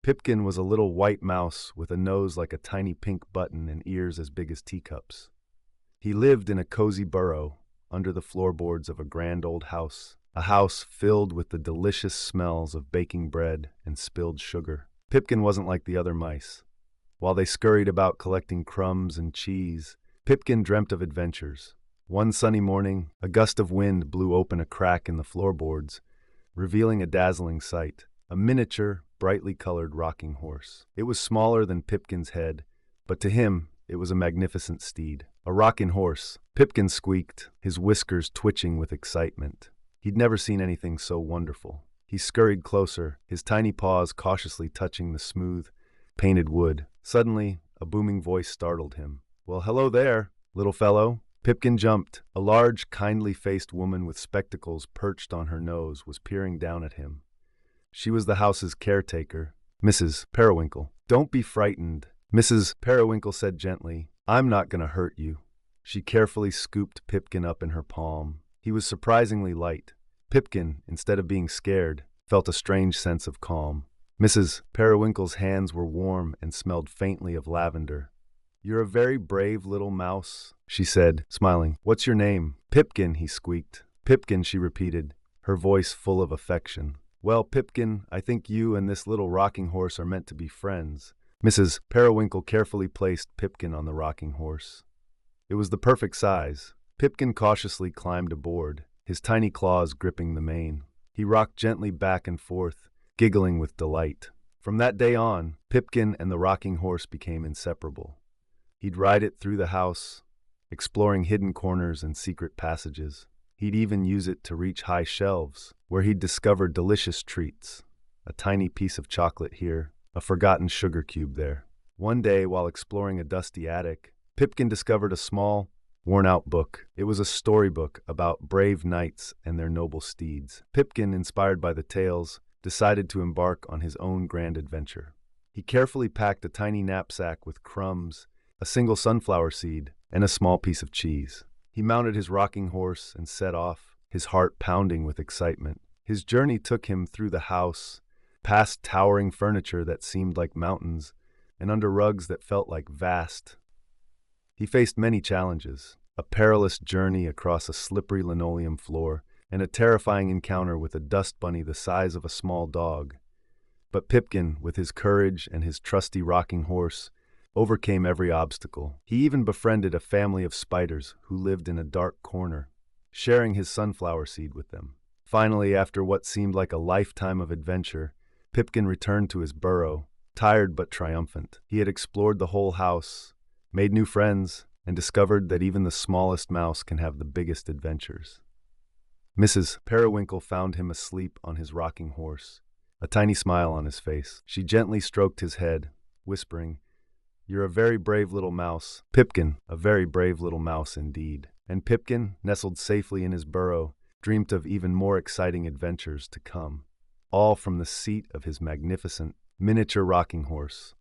Pipkin was a little white mouse with a nose like a tiny pink button and ears as big as teacups. He lived in a cozy burrow under the floorboards of a grand old house, a house filled with the delicious smells of baking bread and spilled sugar. Pipkin wasn't like the other mice. While they scurried about collecting crumbs and cheese, Pipkin dreamt of adventures. One sunny morning, a gust of wind blew open a crack in the floorboards, revealing a dazzling sight: a miniature, brightly colored rocking horse. It was smaller than Pipkin's head, but to him it was a magnificent steed. A rocking horse, Pipkin squeaked, his whiskers twitching with excitement. He'd never seen anything so wonderful. He scurried closer, his tiny paws cautiously touching the smooth, painted wood. Suddenly, a booming voice startled him. "Well, hello there, little fellow." Pipkin jumped. A large, kindly-faced woman with spectacles perched on her nose was peering down at him. She was the house's caretaker, Mrs. Periwinkle. "Don't be frightened," Mrs. Periwinkle said gently. "I'm not going to hurt you." She carefully scooped Pipkin up in her palm. He was surprisingly light. Pipkin, instead of being scared, felt a strange sense of calm. Mrs. Periwinkle's hands were warm and smelled faintly of lavender. "You're a very brave little mouse," she said, smiling. "What's your name?" "Pipkin," he squeaked. "Pipkin," she repeated, her voice full of affection. "Well, Pipkin, I think you and this little rocking horse are meant to be friends." Mrs. Periwinkle carefully placed Pipkin on the rocking horse. It was the perfect size. Pipkin cautiously climbed aboard, his tiny claws gripping the mane. He rocked gently back and forth, giggling with delight. From that day on, Pipkin and the rocking horse became inseparable. He'd ride it through the house, exploring hidden corners and secret passages. He'd even use it to reach high shelves, where he'd discover delicious treats. A tiny piece of chocolate here, a forgotten sugar cube there. One day, while exploring a dusty attic, Pipkin discovered a small, worn-out book. It was a storybook about brave knights and their noble steeds. Pipkin, inspired by the tales, decided to embark on his own grand adventure. He carefully packed a tiny knapsack with crumbs, a single sunflower seed, and a small piece of cheese. He mounted his rocking horse and set off, his heart pounding with excitement. His journey took him through the house, past towering furniture that seemed like mountains, and under rugs that felt like vast. He faced many challenges: a perilous journey across a slippery linoleum floor, and a terrifying encounter with a dust bunny the size of a small dog. But Pipkin, with his courage and his trusty rocking horse, overcame every obstacle. He even befriended a family of spiders who lived in a dark corner, sharing his sunflower seed with them. Finally, after what seemed like a lifetime of adventure, Pipkin returned to his burrow, tired but triumphant. He had explored the whole house, made new friends, and discovered that even the smallest mouse can have the biggest adventures. Mrs. Periwinkle found him asleep on his rocking horse, a tiny smile on his face. She gently stroked his head, whispering, "You're a very brave little mouse, Pipkin, a very brave little mouse indeed." And Pipkin, nestled safely in his burrow, dreamt of even more exciting adventures to come, all from the seat of his magnificent miniature rocking horse.